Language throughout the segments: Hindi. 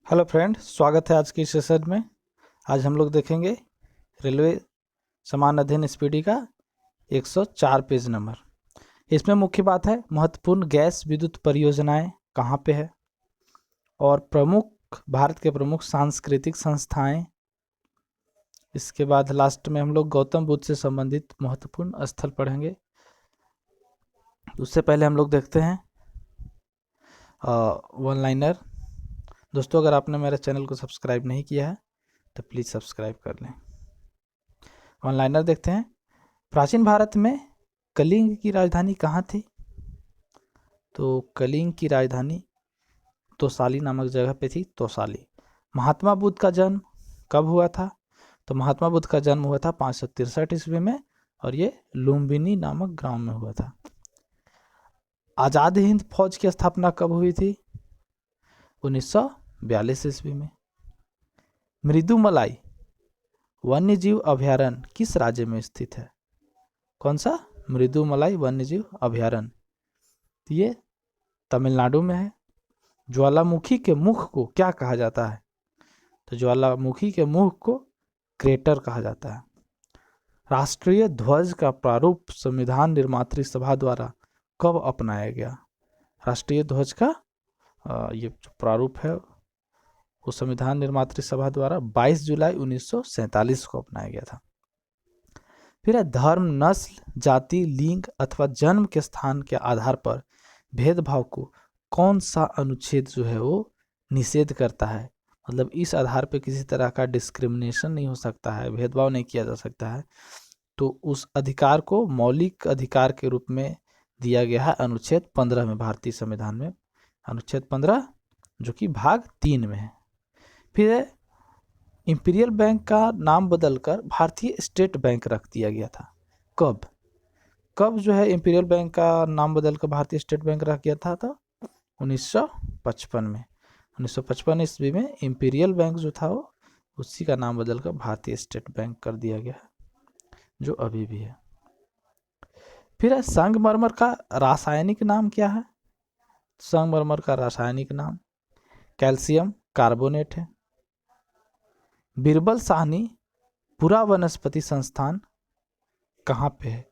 हेलो फ्रेंड, स्वागत है आज की सेशन में। आज हम लोग देखेंगे रेलवे समान अध्ययन स्पीडी का 104 पेज नंबर। इसमें मुख्य बात है महत्वपूर्ण गैस विद्युत परियोजनाएं कहाँ पे है और प्रमुख भारत के प्रमुख सांस्कृतिक संस्थाएं। इसके बाद लास्ट में हम लोग गौतम बुद्ध से संबंधित महत्वपूर्ण स्थल पढ़ेंगे। उससे पहले हम लोग देखते हैं वन लाइनर। दोस्तों, अगर आपने मेरे चैनल को सब्सक्राइब नहीं किया है तो प्लीज़ सब्सक्राइब कर लें। वन लाइनर देखते हैं। प्राचीन भारत में कलिंग की राजधानी कहाँ थी? तो कलिंग की राजधानी तोसाली नामक जगह पे थी, तोसाली। महात्मा बुद्ध का जन्म कब हुआ था? तो महात्मा बुद्ध का जन्म हुआ था 563 ईस्वी में और ये लुम्बिनी नामक गांव में हुआ था। आज़ाद हिंद फौज की स्थापना कब हुई थी? 1942 ईस्वी में। मृदुमलाई वन्यजीव अभयारण्य किस राज्य में स्थित है? कौन सा? मृदुमलाई वन्यजीव अभयारण्य, ये तमिलनाडु में है। ज्वालामुखी के मुख को क्या कहा जाता है? तो ज्वालामुखी के मुख को क्रेटर कहा जाता है। राष्ट्रीय ध्वज का प्रारूप संविधान निर्मात्री सभा द्वारा कब अपनाया गया? राष्ट्रीय ध्वज का ये जो प्रारूप है वो संविधान निर्मात्री सभा द्वारा 22 जुलाई 1947 को अपनाया गया था। फिर है धर्म, नस्ल, जाति, लिंग अथवा जन्म के स्थान के आधार पर भेदभाव को कौन सा अनुच्छेद जो है वो निषेध करता है? मतलब इस आधार पर किसी तरह का डिस्क्रिमिनेशन नहीं हो सकता है, भेदभाव नहीं किया जा सकता है। तो उस अधिकार को मौलिक अधिकार के रूप में दिया गया है अनुच्छेद 15 में, भारतीय संविधान में अनुच्छेद 15 जो कि भाग 3 में है। फिर है इंपीरियल बैंक का नाम बदलकर भारतीय स्टेट बैंक रख दिया गया था। कब कब जो है इंपीरियल बैंक का नाम बदलकर भारतीय स्टेट बैंक रख दिया था? तो 1955 में। 1955 ईस्वी में इंपीरियल बैंक जो था वो उसी का नाम बदलकर भारतीय स्टेट बैंक कर दिया गया है, जो अभी भी है। फिर है संगमरमर का रासायनिक नाम क्या है? संगमरमर का रासायनिक नाम कैल्शियम कार्बोनेट है। बीरबल साहनी पुरा वनस्पति संस्थान कहाँ पे है?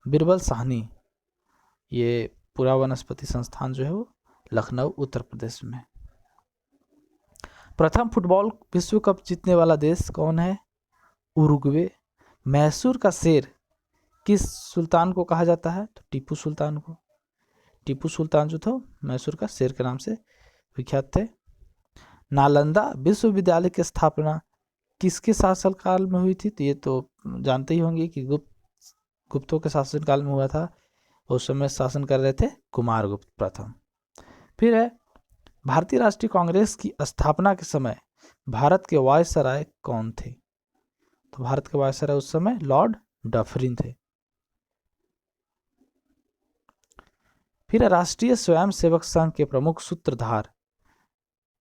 बीरबल साहनी ये पुरा वनस्पति संस्थान जो है वो लखनऊ उत्तर प्रदेश में। प्रथम फुटबॉल विश्व कप जीतने वाला देश कौन है? उरुग्वे। मैसूर का शेर किस सुल्तान को कहा जाता है? तो टीपू सुल्तान को। टीपू सुल्तान जो था मैसूर का शेर के नाम से विख्यात थे। नालंदा विश्वविद्यालय की स्थापना किसके शासनकाल में हुई थी? तो ये तो जानते ही होंगे कि गुप्तों के शासनकाल में हुआ था। उस समय शासन कर रहे थे कुमारगुप्त प्रथम। फिर है भारतीय राष्ट्रीय कांग्रेस की स्थापना के समय भारत के वायसराय कौन थे? तो भारत के वायसराय उस समय लॉर्ड डफरिन थे। फिर राष्ट्रीय स्वयंसेवक संघ के प्रमुख सूत्रधार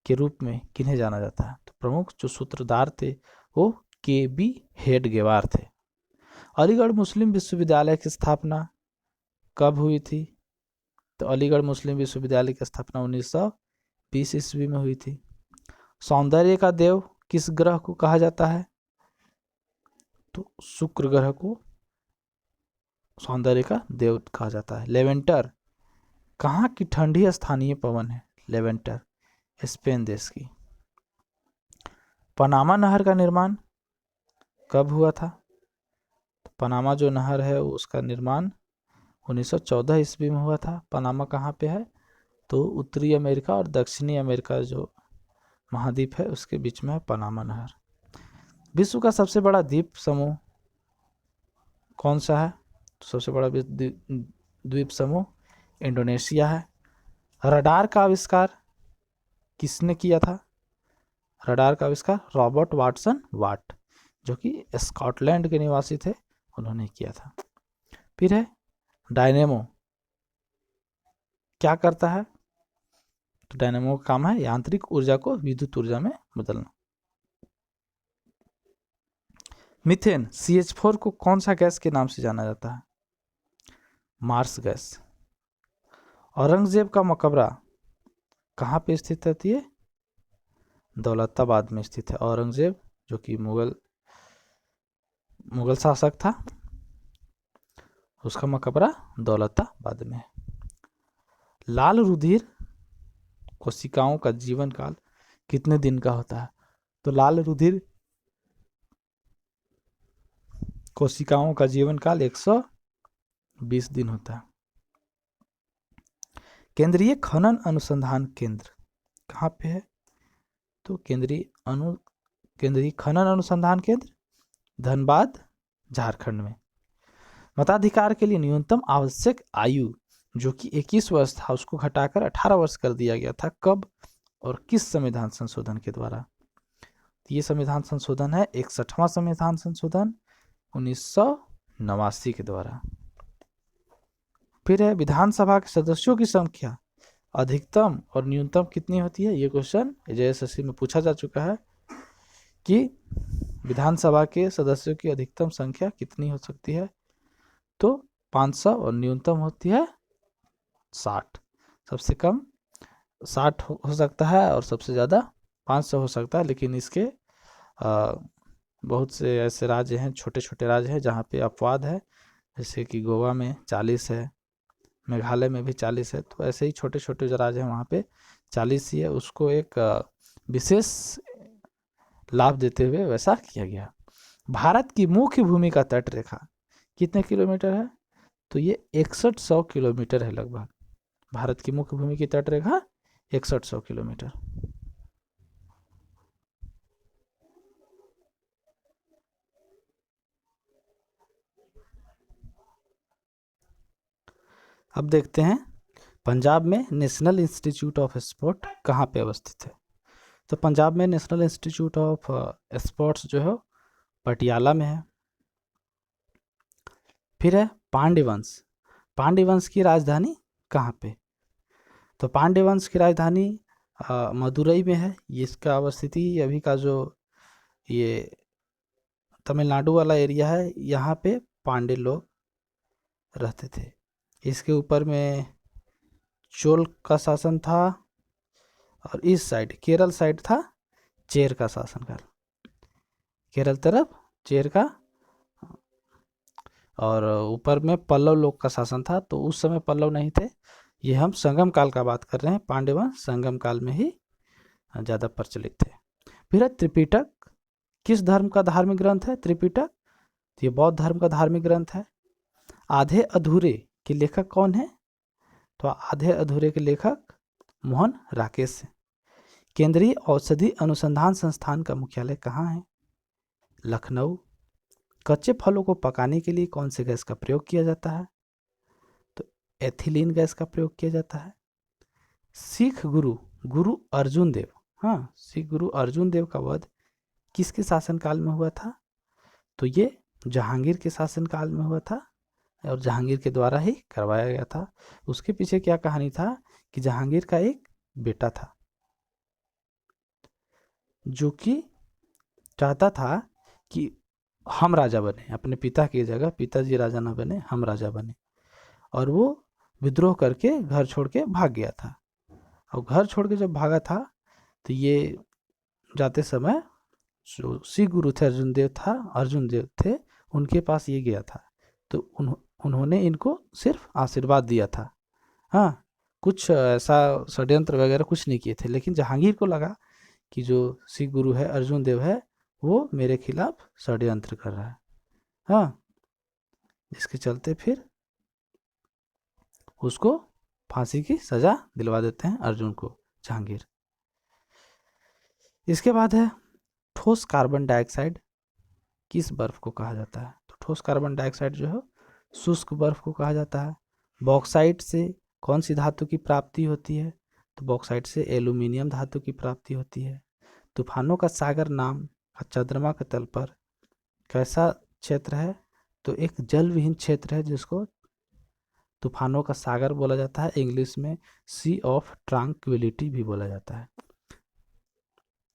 के रूप में किन्हें जाना जाता है? तो प्रमुख जो सूत्रधार थे वो के.बी. हेडगेवार थे। अलीगढ़ मुस्लिम विश्वविद्यालय की स्थापना कब हुई थी? तो अलीगढ़ मुस्लिम विश्वविद्यालय की स्थापना 1920 ईस्वी में हुई थी। सौंदर्य का देव किस ग्रह को कहा जाता है? तो शुक्र ग्रह को सौंदर्य का देव कहा जाता है। लेवेंटर कहाँ की ठंडी स्थानीय पवन है? लेवेंटर स्पेन देश की। पनामा नहर का निर्माण कब हुआ था? तो पनामा जो नहर है उसका निर्माण 1914 ईस्वी में हुआ था। पनामा कहाँ पे है? तो उत्तरी अमेरिका और दक्षिणी अमेरिका जो महाद्वीप है उसके बीच में है पनामा नहर। विश्व का सबसे बड़ा द्वीप समूह कौन सा है? तो सबसे बड़ा द्वीप समूह इंडोनेशिया है। रडार का आविष्कार किसने किया था? रडार का आविष्कार रॉबर्ट वाटसन वाट, जो कि स्कॉटलैंड के निवासी थे, उन्होंने किया था। फिर है डायनेमो क्या करता है? तो डायनेमो का काम है यांत्रिक ऊर्जा को विद्युत ऊर्जा में बदलना। मीथेन CH4 को कौन सा गैस के नाम से जाना जाता है? Marsh gas. औरंगजेब का मकबरा कहाँ पे स्थित रहती है? दौलताबाद में स्थित है। औरंगजेब जो कि मुगल शासक था, उसका मकबरा दौलताबाद में है। लाल रुधिर कोशिकाओं का जीवन काल कितने दिन का होता है? तो लाल रुधिर कोशिकाओं का जीवन काल 120 दिन होता है। केंद्रीय खनन अनुसंधान केंद्र कहाँ पे है? तो केंद्रीय खनन अनुसंधान केंद्र धनबाद, झारखंड में। मताधिकार के लिए न्यूनतम आवश्यक आयु जो कि 21 वर्ष था, उसको घटाकर 18 वर्ष कर दिया गया था। कब और किस संविधान संशोधन के द्वारा? ये संविधान संशोधन है 61वां संविधान संशोधन 1989 के द्वारा। फिर है विधानसभा के सदस्यों की संख्या अधिकतम और न्यूनतम कितनी होती है? ये क्वेश्चन जेएसएससी में पूछा जा चुका है कि विधानसभा के सदस्यों की अधिकतम संख्या कितनी हो सकती है? तो 500 और न्यूनतम होती है 60। सबसे कम 60 हो सकता है और सबसे ज़्यादा 500 हो सकता है। लेकिन इसके बहुत से ऐसे राज्य हैं, छोटे छोटे राज्य हैं जहाँ पे अपवाद है, जैसे कि गोवा में 40 है, मेघालय में भी 40 है। तो ऐसे ही छोटे छोटे जो राज्य हैं वहाँ पे 40 ही है। उसको एक विशेष लाभ देते हुए वैसा किया गया। भारत की मुख्य भूमि का तट रेखा कितने किलोमीटर है? तो ये 6100 किलोमीटर है लगभग। भारत की मुख्य भूमि की तट रेखा 6100 किलोमीटर। अब देखते हैं पंजाब में नेशनल इंस्टीट्यूट ऑफ स्पोर्ट कहाँ पे अवस्थित है? तो पंजाब में नेशनल इंस्टीट्यूट ऑफ स्पोर्ट्स जो है पटियाला में है। फिर है पांड्यवंश। पांड्यवंश की राजधानी कहाँ पे? तो पांड्यवंश की राजधानी मदुरई में है। इसका अवस्थिति अभी का जो ये तमिलनाडु वाला एरिया है, यहाँ पे पांड्य लोग रहते थे। इसके ऊपर में चोल का शासन था और इस साइड केरल साइड था चेर का शासनकाल। केरल तरफ चेर का, और ऊपर में पल्लव लोग का शासन था। तो उस समय पल्लव नहीं थे। ये हम संगम काल का बात कर रहे हैं। पांड्यवंश संगम काल में ही ज़्यादा प्रचलित थे। फिर त्रिपिटक किस धर्म का धार्मिक ग्रंथ है? त्रिपिटक ये बौद्ध धर्म का धार्मिक ग्रंथ है। आधे अधूरे के लेखक कौन है? तो आधे अधूरे के लेखक मोहन राकेश है। केंद्रीय औषधि अनुसंधान संस्थान का मुख्यालय कहाँ है? लखनऊ। कच्चे फलों को पकाने के लिए कौन से गैस का प्रयोग किया जाता है? तो एथिलीन गैस का प्रयोग किया जाता है। सिख गुरु अर्जुन देव, हाँ, सिख गुरु अर्जुन देव का वध किसके शासनकाल में हुआ था? तो ये जहांगीर के शासनकाल में हुआ था और जहांगीर के द्वारा ही करवाया गया था। उसके पीछे क्या कहानी था कि जहांगीर का एक बेटा था जो कि चाहता था कि हम राजा बने, अपने पिता की जगह पिताजी राजा ना बने, हम राजा बने। और वो विद्रोह करके घर छोड़ के भाग गया था। और घर छोड़ के जब भागा था तो ये जाते समय जो सिख गुरु थे अर्जुन देव थे, उनके पास ये गया था। तो उन्होंने इनको सिर्फ आशीर्वाद दिया था, हाँ, कुछ ऐसा षड्यंत्र वगैरह कुछ नहीं किए थे। लेकिन जहांगीर को लगा कि जो सिख गुरु है अर्जुन देव है वो मेरे खिलाफ षड्यंत्र कर रहा है, हाँ, जिसके चलते फिर उसको फांसी की सजा दिलवा देते हैं अर्जुन को जहांगीर। इसके बाद है ठोस कार्बन डाइऑक्साइड किस बर्फ को कहा जाता है? तो ठोस कार्बन डाइऑक्साइड जो है शुष्क बर्फ को कहा जाता है। बॉक्साइट से कौन सी धातु की प्राप्ति होती है? तो बॉक्साइट से एल्यूमिनियम धातु की प्राप्ति होती है। तूफानों का सागर नाम चंद्रमा के तल पर कैसा क्षेत्र है? तो एक जल विहीन क्षेत्र है जिसको तूफानों का सागर बोला जाता है। इंग्लिश में सी ऑफ ट्रांक्विलिटी भी बोला जाता है।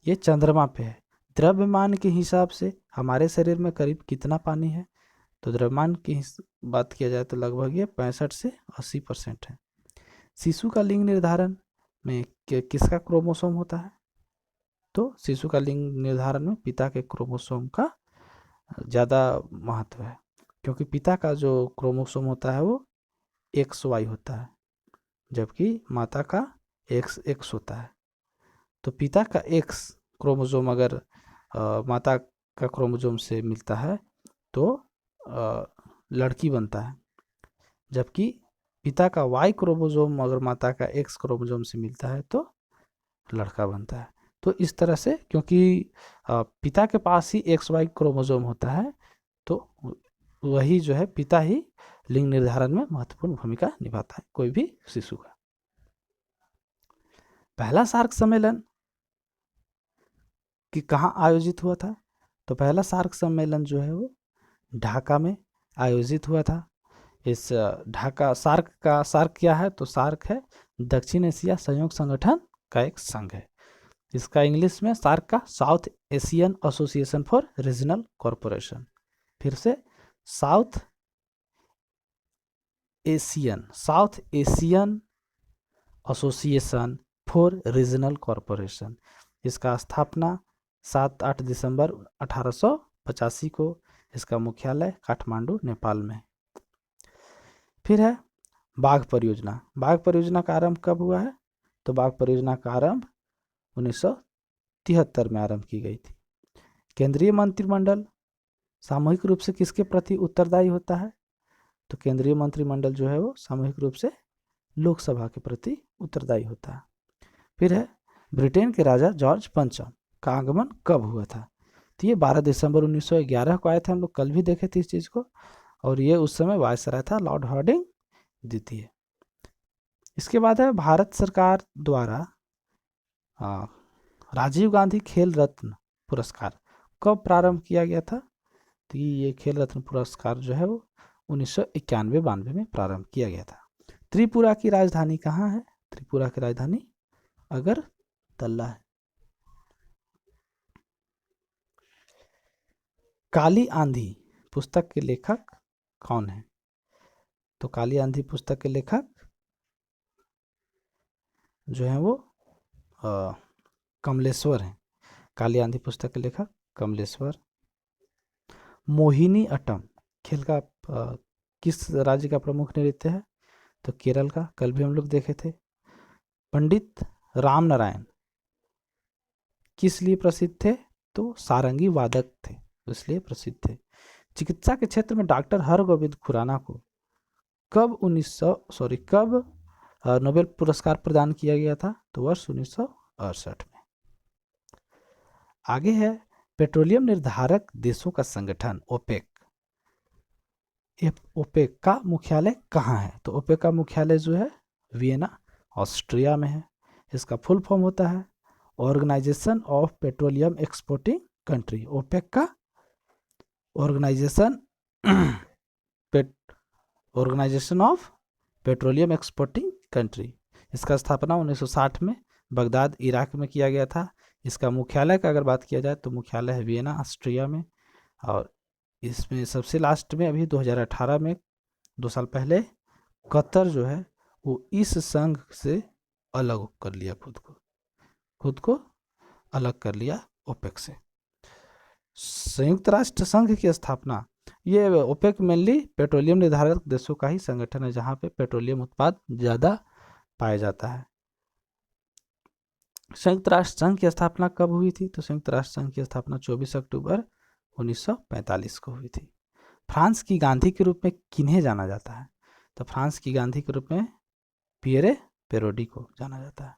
ये चंद्रमा पे है। द्रव्यमान के हिसाब से हमारे शरीर में करीब कितना पानी है? तो द्रव्यमान की बात किया जाए तो लगभग ये 65 से 80% है। शिशु का लिंग निर्धारण में किसका क्रोमोसोम होता है? तो शिशु का लिंग निर्धारण में पिता के क्रोमोसोम का ज़्यादा महत्व है, क्योंकि पिता का जो क्रोमोसोम होता है वो XY होता है, जबकि माता का XX होता है। तो पिता का X क्रोमोसोम अगर माता का क्रोमोसोम से मिलता है तो लड़की बनता है, जबकि पिता का Y क्रोमोसोम अगर माता का X क्रोमोसोम से मिलता है तो लड़का बनता है। तो इस तरह से, क्योंकि पिता के पास ही XY क्रोमोसोम होता है, तो वही जो है पिता ही लिंग निर्धारण में महत्वपूर्ण भूमिका निभाता है कोई भी शिशु का। पहला सार्क सम्मेलन कि कहाँ आयोजित हुआ था? तो पहला सार्क सम्मेलन जो है वो ढाका में आयोजित हुआ था। इस ढाका सार्क क्या है? तो सार्क है दक्षिण एशिया सहयोग संगठन का एक संघ है। इसका इंग्लिश में सार्क का south Asian association for regional corporation. फिर से south Asian association for regional corporation. इसका स्थापना 7-8 दिसंबर 1885 को, इसका मुख्यालय काठमांडू नेपाल में। फिर है बाघ परियोजना। बाघ परियोजना का आरंभ कब हुआ है? तो बाघ परियोजना का आरंभ 1973 में आरंभ की गई थी। केंद्रीय मंत्रिमंडल सामूहिक रूप से किसके प्रति उत्तरदायी होता है? तो केंद्रीय मंत्रिमंडल जो है वो सामूहिक रूप से लोकसभा के प्रति उत्तरदायी होता है। फिर है ब्रिटेन के राजा जॉर्ज पंचम का आगमन कब हुआ था? तो ये 12 दिसंबर 1911 को आए थे। हम लोग कल भी देखे थे इस चीज़ को, और ये उस समय वायसराय था लॉर्ड हार्डिंग द्वितीय। इसके बाद है भारत सरकार द्वारा राजीव गांधी खेल रत्न पुरस्कार कब प्रारंभ किया गया था? तो ये खेल रत्न पुरस्कार जो है वो 1991-92 में प्रारंभ किया गया था। त्रिपुरा की राजधानी कहाँ है? त्रिपुरा की राजधानी अगरतला है। काली आंधी पुस्तक के लेखक कौन है? तो काली आंधी पुस्तक के लेखक जो है वो कमलेश्वर हैं। काली आंधी पुस्तक के लेखक कमलेश्वर। मोहिनी अट्टम खेल का किस राज्य का प्रमुख नृत्य है? तो केरल का, कल भी हम लोग देखे थे। पंडित राम नारायण किस लिए प्रसिद्ध थे? तो सारंगी वादक थे, इसलिए प्रसिद्ध थे। चिकित्सा के क्षेत्र में डॉक्टर हरगोविंद खुराना को कब नोबेल पुरस्कार प्रदान किया गया था? तो वर्ष 1968 में। आगे है पेट्रोलियम निर्धारक देशों का संगठन ओपेक। ओपेक का मुख्यालय कहाँ है? तो ओपेक का मुख्यालय जो है वियना ऑस्ट्रिया में है। इसका फुल फॉर्म होता है organisation of petroleum exporting country. OPEC का organisation of petroleum exporting country. इसका स्थापना 1960 में बगदाद इराक में किया गया था। इसका मुख्यालय का अगर बात किया जाए तो मुख्यालय है वियना ऑस्ट्रिया में। और इसमें सबसे लास्ट में अभी 2018 में 2 साल पहले कतर जो है वो इस संघ से अलग कर लिया, खुद को अलग कर लिया ओपेक से। संयुक्त राष्ट्र संघ की स्थापना, ये ओपेक मेनली पेट्रोलियम निर्धारक देशों का ही संगठन है जहाँ पे पेट्रोलियम उत्पाद ज़्यादा पाया जाता है। संयुक्त राष्ट्र संघ की स्थापना कब हुई थी? तो संयुक्त राष्ट्र संघ की स्थापना 24 अक्टूबर 1945 को हुई थी। फ्रांस की गांधी के रूप में किन्हें जाना जाता है? तो फ्रांस की गांधी के रूप में पियरे पेरोडी को जाना जाता है।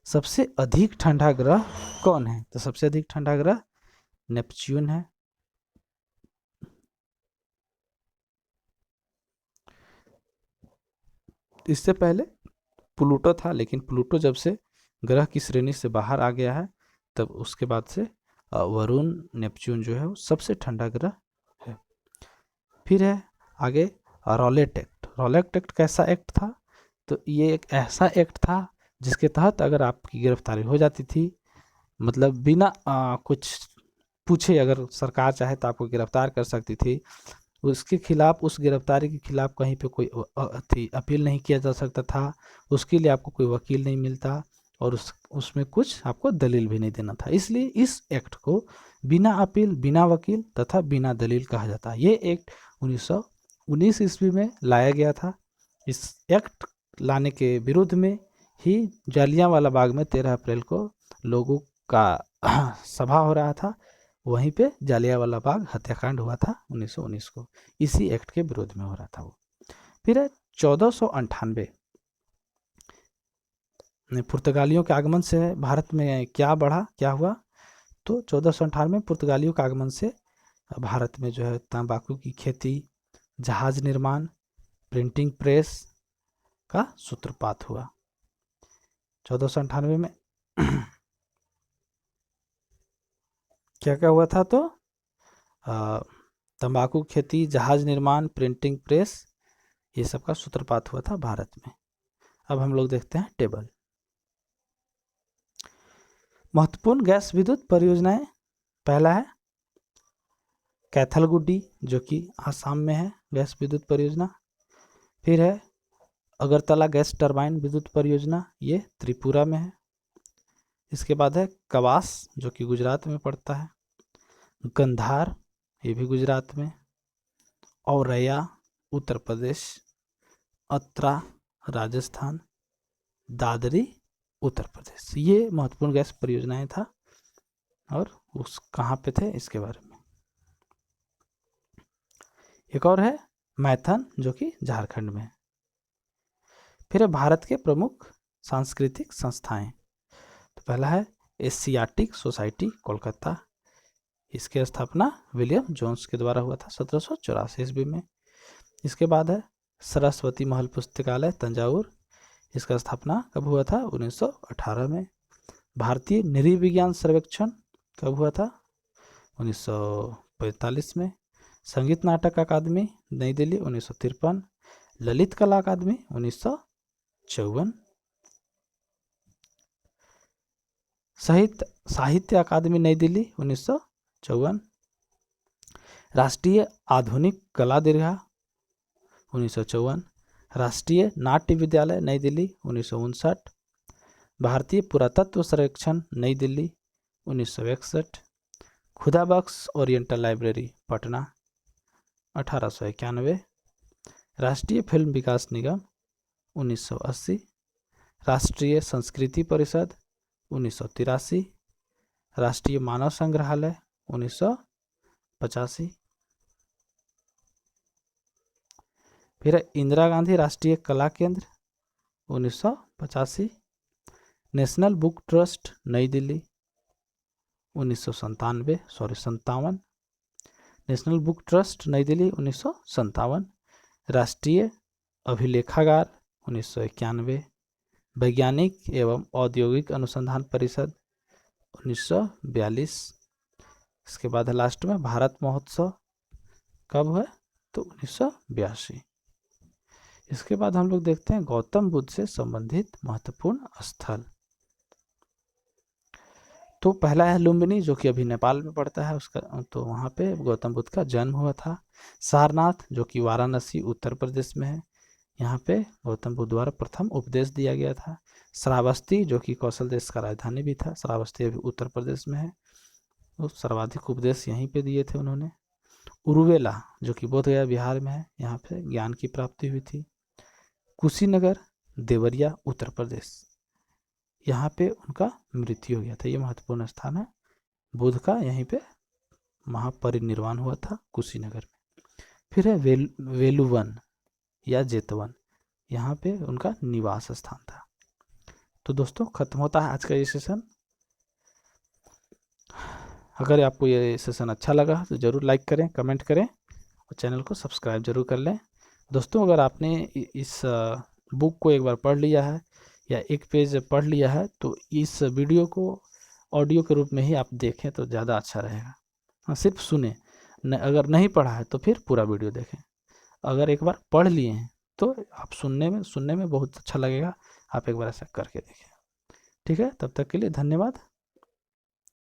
सबसे अधिक ठंडा ग्रह कौन है? तो सबसे अधिक ठंडा ग्रह नेपच्यून है। इससे पहले प्लूटो था, लेकिन प्लूटो जब से ग्रह की श्रेणी से बाहर आ गया है तब उसके बाद से वरुण नेपच्यून जो है वो सबसे ठंडा ग्रह है। फिर है आगे रॉलेट एक्ट। रॉलेट एक्ट कैसा एक्ट था? तो ये एक ऐसा एक्ट था जिसके तहत अगर आपकी गिरफ्तारी हो जाती थी, मतलब बिना कुछ पूछे अगर सरकार चाहे तो आपको गिरफ्तार कर सकती थी, उसके खिलाफ, उस गिरफ्तारी के खिलाफ कहीं पे कोई अपील नहीं किया जा सकता था, उसके लिए आपको कोई वकील नहीं मिलता, और उसमें कुछ आपको दलील भी नहीं देना था। इसलिए इस एक्ट को बिना अपील, बिना वकील तथा बिना दलील कहा जाता है। ये एक्ट 1919 ईस्वी में लाया गया था। इस एक्ट लाने के विरोध में ही जालियांवाला बाग में 13 अप्रैल को लोगों का सभा हो रहा था। वहीं पे जालियांवाला बाग हत्याकांड हुआ था 1919 को, इसी एक्ट के विरोध में हो रहा था वो। फिर है 1498 पुर्तगालियों के आगमन से भारत में क्या बढ़ा, क्या हुआ? तो 1498 में पुर्तगालियों के आगमन से भारत में जो है तंबाकू की खेती, जहाज निर्माण, प्रिंटिंग प्रेस का सूत्रपात हुआ 1498 में। क्या क्या हुआ था? तो तंबाकू खेती, जहाज निर्माण, प्रिंटिंग प्रेस, ये सब का सूत्रपात हुआ था भारत में। अब हम लोग देखते हैं टेबल। महत्वपूर्ण गैस विद्युत परियोजनाएं, पहला है कैथलगुडी जो कि आसाम में है गैस विद्युत परियोजना। फिर है अगरतला गैस टरबाइन विद्युत परियोजना, ये त्रिपुरा में है। इसके बाद है कवास जो कि गुजरात में पड़ता है। गंधार, ये भी गुजरात में। औरैया उत्तर प्रदेश। अत्रा राजस्थान। दादरी उत्तर प्रदेश। ये महत्वपूर्ण गैस परियोजनाएं था और उस कहाँ पे थे इसके बारे में। एक और है मैथन जो कि झारखंड में है। फिर है भारत के प्रमुख सांस्कृतिक संस्थाएं। तो पहला है एशियाटिक सोसाइटी कोलकाता, इसकी स्थापना विलियम जोन्स के द्वारा हुआ था 1784 ईस्वी में। इसके बाद है सरस्वती महल पुस्तकालय तंजावुर, इसका स्थापना कब हुआ था? 1918 में। भारतीय नृविज्ञान सर्वेक्षण कब हुआ था? 1945 में। संगीत नाटक अकादमी नई दिल्ली 1953। ललित कला अकादमी 1954। साहित्य अकादमी नई दिल्ली 1954। राष्ट्रीय आधुनिक कला दीर्घा 1954। राष्ट्रीय नाट्य विद्यालय नई दिल्ली 1959। भारतीय पुरातत्व सर्वेक्षण नई दिल्ली 1961। खुदा बख्श ओरिएंटल लाइब्रेरी पटना 1891। राष्ट्रीय फिल्म विकास निगम 1980। राष्ट्रीय संस्कृति परिषद 1983। राष्ट्रीय मानव संग्रहालय 1985। फिर इंदिरा गांधी राष्ट्रीय कला केंद्र 1985। नेशनल बुक ट्रस्ट नई दिल्ली 57। नेशनल बुक ट्रस्ट नई दिल्ली 1957। राष्ट्रीय अभिलेखागार 1991। वैज्ञानिक एवं औद्योगिक अनुसंधान परिषद 1942। इसके बाद लास्ट में भारत महोत्सव कब है? तो 1982। इसके बाद हम लोग देखते हैं गौतम बुद्ध से संबंधित महत्वपूर्ण स्थल। तो पहला है लुम्बिनी जो कि अभी नेपाल में पड़ता है, उसका तो वहाँ पे गौतम बुद्ध का जन्म हुआ था। सारनाथ जो कि वाराणसी उत्तर प्रदेश में है, यहाँ पे गौतम बुद्ध द्वारा प्रथम उपदेश दिया गया था। श्रावस्ती जो कि कौशल देश का राजधानी भी था, श्रावस्ती अभी उत्तर प्रदेश में है, तो सर्वाधिक उपदेश यहीं पे दिए थे उन्होंने। उरुवेला जो कि बोधगया बिहार में है, यहाँ पे ज्ञान की प्राप्ति हुई थी। कुशीनगर देवरिया उत्तर प्रदेश, यहाँ पे उनका मृत्यु हो गया था। ये महत्वपूर्ण स्थान है, बुद्ध का यहीं पे महापरिनिर्वाण हुआ था कुशीनगर में। फिर है वेलुवन या जेतवन, यहाँ पे उनका निवास स्थान था। तो दोस्तों खत्म होता है आज का ये सेशन। अगर आपको ये सेशन अच्छा लगा तो ज़रूर लाइक करें, कमेंट करें और चैनल को सब्सक्राइब जरूर कर लें। दोस्तों अगर आपने इस बुक को एक बार पढ़ लिया है या एक पेज पढ़ लिया है तो इस वीडियो को ऑडियो के रूप में ही आप देखें तो ज़्यादा अच्छा रहेगा। हाँ, सिर्फ सुने, अगर नहीं पढ़ा है तो फिर पूरा वीडियो देखें। अगर एक बार पढ़ लिए हैं तो आप सुनने में बहुत अच्छा लगेगा। आप एक बार ऐसा करके देखें। ठीक है, तब तक के लिए धन्यवाद।